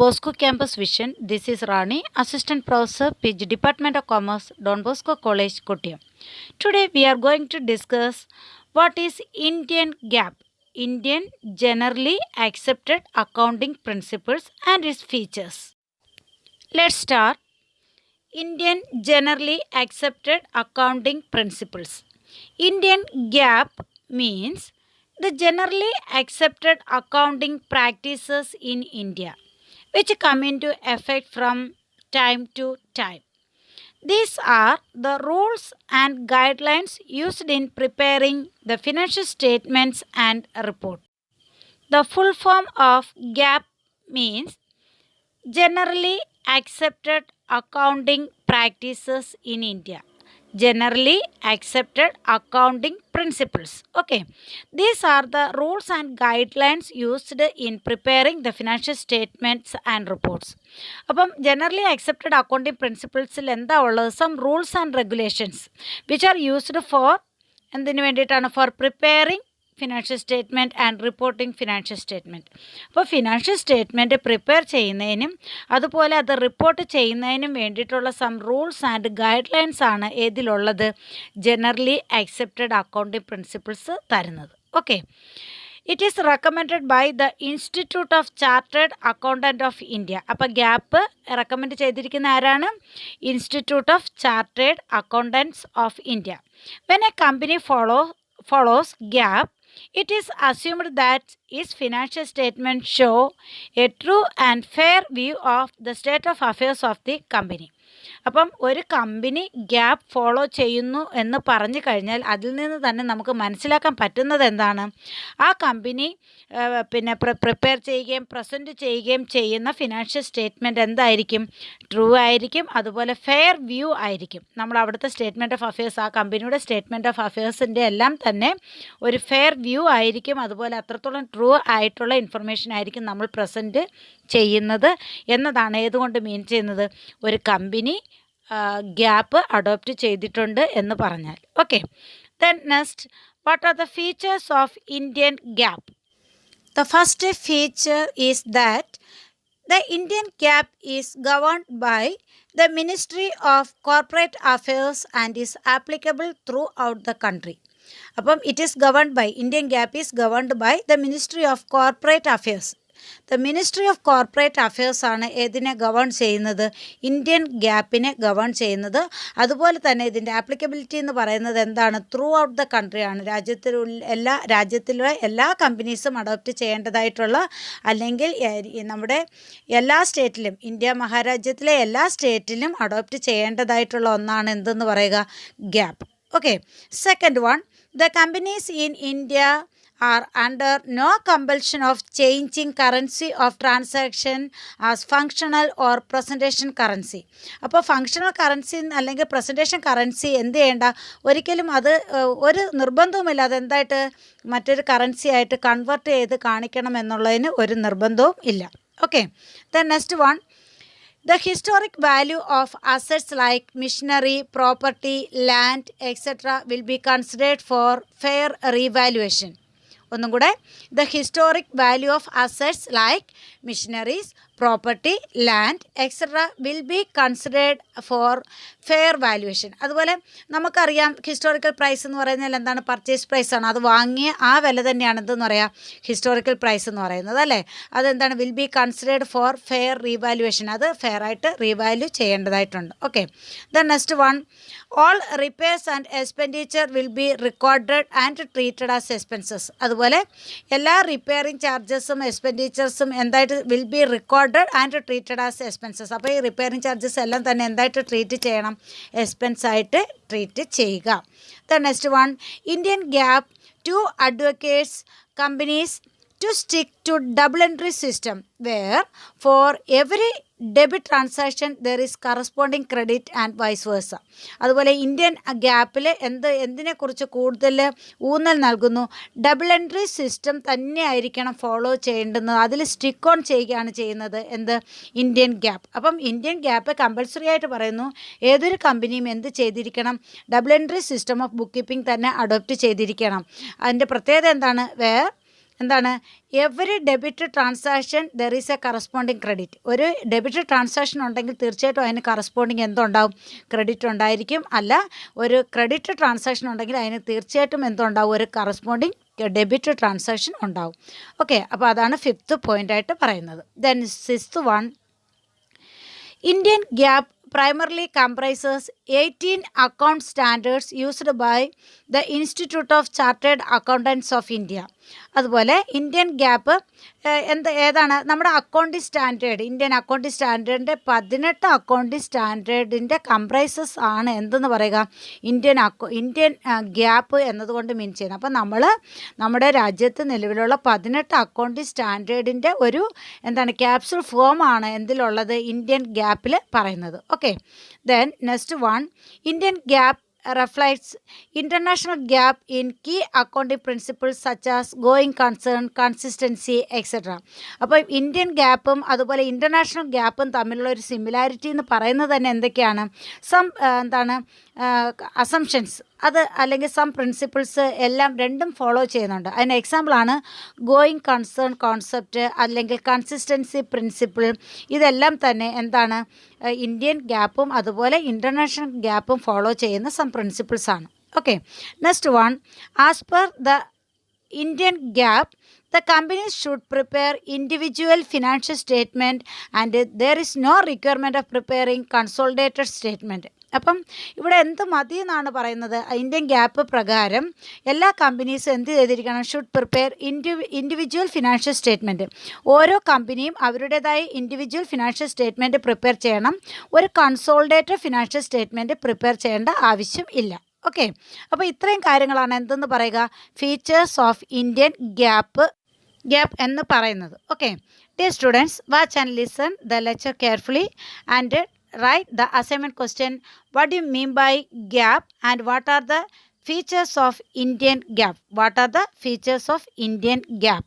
Bosco Campus Vision. This is Rani, Assistant Professor, PG Department of Commerce, Don Bosco College, Kottayam. Today we are going to discuss what is Indian GAAP, Indian Generally Accepted Accounting Principles and its features. Let's start. Indian Generally Accepted Accounting Principles. Indian GAAP means the generally accepted accounting practices in India, which come into effect from time to time. These are the rules and guidelines used in preparing the financial statements and report. The full form of GAAP means Generally Accepted Accounting Practices in India. Generally Accepted Accounting Principles. Okay, these are the rules and guidelines used in preparing the financial statements and reports. അപ്പം generally accepted accounting പ്രിൻസിപ്പിൾസിൽ എന്താ ഉള്ളത്? Some rules and regulations which are used for എന്തിനു വേണ്ടിയിട്ടാണ്? For preparing financial statement and reporting financial statement. അപ്പോൾ financial statement prepare ചെയ്യുന്നതിനും അതുപോലെ അത് റിപ്പോർട്ട് ചെയ്യുന്നതിനും വേണ്ടിയിട്ടുള്ള some rules and guidelines ആണ് ഏതിലുള്ളത്? ജനറലി അക്സെപ്റ്റഡ് അക്കൗണ്ടിങ് പ്രിൻസിപ്പിൾസ് തരുന്നത്. Okay, it is recommended by the institute of chartered accountant of India. അപ്പോൾ ഗ്യാപ്പ് റെക്കമെൻഡ് ചെയ്തിരിക്കുന്ന ആരാണ്? Institute of chartered അക്കൗണ്ടൻറ്റ്സ് of India. When a company follows GAAP, it is assumed that its financial statements show a true and fair view of the state of affairs of the company. അപ്പം ഒരു company gap follow ചെയ്യുന്നു എന്ന് പറഞ്ഞു കഴിഞ്ഞാൽ അതിൽ നിന്ന് തന്നെ നമുക്ക് മനസ്സിലാക്കാൻ പറ്റുന്നത് എന്താണ്? ആ കമ്പനി പ്രിപ്പയർ ചെയ്യുകയും പ്രസൻറ്റ് ചെയ്യുകയും ചെയ്യുന്ന ഫിനാൻഷ്യൽ സ്റ്റേറ്റ്മെൻറ്റ് എന്തായിരിക്കും? ട്രൂ ആയിരിക്കും, അതുപോലെ ഫെയർ വ്യൂ ആയിരിക്കും. നമ്മൾ അവിടുത്തെ സ്റ്റേറ്റ്മെൻറ്റ് ഓഫ് അഫയേഴ്സ്, ആ കമ്പനിയുടെ സ്റ്റേറ്റ്മെൻറ്റ് ഓഫ് അഫയേഴ്സിൻ്റെ എല്ലാം തന്നെ ഒരു ഫെയർ വ്യൂ ആയിരിക്കും, അതുപോലെ അത്രത്തോളം ട്രൂ ആയിട്ടുള്ള ഇൻഫർമേഷൻ ആയിരിക്കും നമ്മൾ പ്രസൻറ്റ് ചെയ്യുന്നത് എന്നതാണ് ഏതുകൊണ്ട് മീൻ ചെയ്യുന്നത്? ഒരു കമ്പനി ഗ്യാപ്പ് അഡോപ്റ്റ് ചെയ്തിട്ടുണ്ട് എന്ന് പറഞ്ഞാൽ. Okay, then next, what are the features of Indian gap? The first feature is that the Indian GAAP is governed by the Ministry of Corporate Affairs and is applicable throughout the country. അപ്പം it is governed by, Indian GAAP is governed by the Ministry of Corporate Affairs. The Ministry of Corporate Affairs ആണ് ഏതിനെ govern ചെയ്യുന്നത്? Indian ഗ്യാപ്പിനെ govern ചെയ്യുന്നത്. അതുപോലെ തന്നെ ഇതിൻ്റെ applicability എന്ന് പറയുന്നത് എന്താണ്? ത്രൂ ഔട്ട് ദ കൺട്രി ആണ്. രാജ്യത്തിലെ എല്ലാ കമ്പനീസും അഡോപ്റ്റ് ചെയ്യേണ്ടതായിട്ടുള്ള, അല്ലെങ്കിൽ നമ്മുടെ എല്ലാ സ്റ്റേറ്റിലും, ഇന്ത്യ മഹാരാജ്യത്തിലെ എല്ലാ സ്റ്റേറ്റിലും അഡോപ്റ്റ് ചെയ്യേണ്ടതായിട്ടുള്ള ഒന്നാണ് എന്തെന്ന് പറയുക? Gap. Okay, second one, the companies in India are under no compulsion of changing currency of transaction as functional or presentation currency. അപ്പോൾ ഫങ്ഷണൽ കറൻസി അല്ലെങ്കിൽ പ്രസൻറ്റേഷൻ കറൻസി എന്ത് ചെയ്യേണ്ട? ഒരിക്കലും അത് ഒരു നിർബന്ധവുമില്ല അതെന്തായിട്ട് മറ്റൊരു കറൻസി ആയിട്ട് കൺവേർട്ട് ചെയ്ത് കാണിക്കണം എന്നുള്ളതിന് ഒരു നിർബന്ധവും ഇല്ല. Okay, then next one, the historic value of assets like machinery, property, land, etc. will be considered for fair revaluation. ഒന്നും കൂടെ, the historic value of assets like machineries, property, land, etc. will be considered for fair valuation. അതുപോലെ നമുക്കറിയാം historical price എന്ന് പറയുന്നത് എന്താണ്? Purchase പ്രൈസാണ്. അത് വാങ്ങിയ ആ വില തന്നെയാണ് എന്തെന്ന് പറയാം? ഹിസ്റ്റോറിക്കൽ പ്രൈസ് എന്ന് പറയുന്നത്, അല്ലേ? അതെന്താണ്? Will be considered four fair revaluation. അത് ഫെയർ ആയിട്ട് റീവാല്യൂ ചെയ്യേണ്ടതായിട്ടുണ്ട്. Okay, then next one, all repairs and expenditure will be recorded and treated as expenses. അതുപോലെ എല്ലാ റിപ്പയറിംഗ് ചാർജസും എക്സ്പെൻഡിച്ചേഴ്സും എന്തായിട്ട്? Will be recorded and treated as expenses. അപ്പോൾ ഈ repairing charges എല്ലാം തന്നെ എന്തായിട്ട് ട്രീറ്റ് ചെയ്യണം? എക്സ്പെൻസ് ആയിട്ട് ട്രീറ്റ് ചെയ്യുക. The next one, Indian GAAP to advocates companies to stick to double entry system where for every debit transaction there is corresponding credit and vice versa. അതുപോലെ Indian ഗ്യാപ്പിൽ എന്തിനെക്കുറിച്ച് കൂടുതൽ ഊന്നൽ നൽകുന്നു? ഡബിൾ എൻട്രി സിസ്റ്റം തന്നെ ആയിരിക്കണം follow ചെയ്യേണ്ടുന്നത്. അതിൽ stick on ചെയ്യുകയാണ് ചെയ്യുന്നത് എന്ത്? Indian gap. അപ്പം ഇന്ത്യൻ ഗ്യാപ്പ് കമ്പൽസറി ആയിട്ട് പറയുന്നു ഏതൊരു കമ്പനിയും എന്ത് ചെയ്തിരിക്കണം? Double entry system of book keeping തന്നെ അഡോപ്റ്റ് ചെയ്തിരിക്കണം. അതിൻ്റെ പ്രത്യേകത എന്താണ്? വേർ എന്താണ്, every debit transaction there is A corresponding credit. ഒരു ഡെബിറ്റ് ട്രാൻസാക്ഷൻ ഉണ്ടെങ്കിൽ തീർച്ചയായിട്ടും അതിന് കറസ്പോണ്ടിങ് എന്തുണ്ടാവും, ക്രെഡിറ്റ് ഉണ്ടായിരിക്കും. അല്ല, ഒരു ക്രെഡിറ്റ് ട്രാൻസാക്ഷൻ ഉണ്ടെങ്കിൽ അതിന് തീർച്ചയായിട്ടും എന്തുണ്ടാവും, ഒരു കറസ്പോണ്ടിങ് ഡെബിറ്റ് ട്രാൻസാക്ഷൻ ഉണ്ടാവും. ഓക്കെ, അപ്പോൾ അതാണ് 5th പോയിൻ്റായിട്ട് പറയുന്നത്. Then 6th one, Indian GAAP primarily comprises 18 account standards used by the Institute of Chartered Accountants of India. അതുപോലെ ഇന്ത്യൻ ഗ്യാപ്പ് ഏതാണ്, നമ്മുടെ അക്കൗണ്ടിങ് സ്റ്റാൻഡേർഡ്, ഇന്ത്യൻ അക്കൗണ്ടിങ് സ്റ്റാൻഡേർഡിൻ്റെ 18 അക്കൗണ്ടിങ് സ്റ്റാൻഡേർഡിൻ്റെ കംപ്രൈസസ് ആണ് എന്തെന്ന് പറയുക, ഇന്ത്യൻ ഗ്യാപ്പ് എന്നതുകൊണ്ട് മീൻ ചെയ്യുന്നത്. അപ്പോൾ നമ്മൾ നമ്മുടെ രാജ്യത്ത് നിലവിലുള്ള 18 അക്കൗണ്ടിങ് സ്റ്റാൻഡേർഡിൻ്റെ ഒരു എന്താണ് ക്യാപ്സുൾ ഫോമാണ് എന്തിലുള്ളത്, ഇന്ത്യൻ ഗ്യാപ്പിൽ പറയുന്നത്. Okay, then next one, Indian gap reflects international gap in key accounting principles such as going concern, consistency, etc. അപ്പോൾ ഇന്ത്യൻ ഗ്യാപ്പും അതുപോലെ ഇൻ്റർനാഷണൽ ഗ്യാപ്പും തമ്മിലുള്ള ഒരു സിമിലാരിറ്റി എന്ന് പറയുന്നത് തന്നെ എന്തൊക്കെയാണ്, എന്താണ് അസംഷൻസ്, അത് അല്ലെങ്കിൽ സം പ്രിൻസിപ്പിൾസ് എല്ലാം രണ്ടും ഫോളോ ചെയ്യുന്നുണ്ട്. അതിന് എക്സാമ്പിളാണ് ഗോയിങ് കൺസേൺ കോൺസെപ്റ്റ് അല്ലെങ്കിൽ കൺസിസ്റ്റൻസി പ്രിൻസിപ്പിൾ. ഇതെല്ലാം തന്നെ എന്താണ്, ഇന്ത്യൻ ഗ്യാപ്പും അതുപോലെ ഇൻ്റർനാഷണൽ ഗ്യാപ്പും ഫോളോ ചെയ്യുന്ന സം പ്രിൻസിപ്പിൾസ് ആണ്. Okay, next one, as per the Indian gap the companies should prepare individual financial statement and there is no requirement of preparing consolidated statement. അപ്പം ഇവിടെ എന്ത് മതി എന്നാണ് പറയുന്നത്, ഇന്ത്യൻ ഗ്യാപ്പ് പ്രകാരം എല്ലാ കമ്പനീസും എന്ത് ചെയ്തിരിക്കണം, should prepare individual financial statement. ഓരോ കമ്പനിയും അവരുടേതായ ഇൻഡിവിജ്വൽ ഫിനാൻഷ്യൽ സ്റ്റേറ്റ്മെൻറ്റ് പ്രിപ്പയർ ചെയ്യണം. ഒരു കൺസോളിഡേറ്റഡ് ഫിനാൻഷ്യൽ സ്റ്റേറ്റ്മെൻറ്റ് പ്രിപ്പയർ ചെയ്യേണ്ട ആവശ്യം ഇല്ല. ഓക്കെ, അപ്പോൾ ഇത്രയും കാര്യങ്ങളാണ് എന്തെന്ന് പറയുക, ഫീച്ചേഴ്സ് ഓഫ് ഇന്ത്യൻ ഗ്യാപ്പ് എന്ന് പറയുന്നത്. Okay, dear students, watch and listen the lecture carefully and write the assignment question, what do you mean by gap and what are the features of Indian gap? What are the features of Indian gap?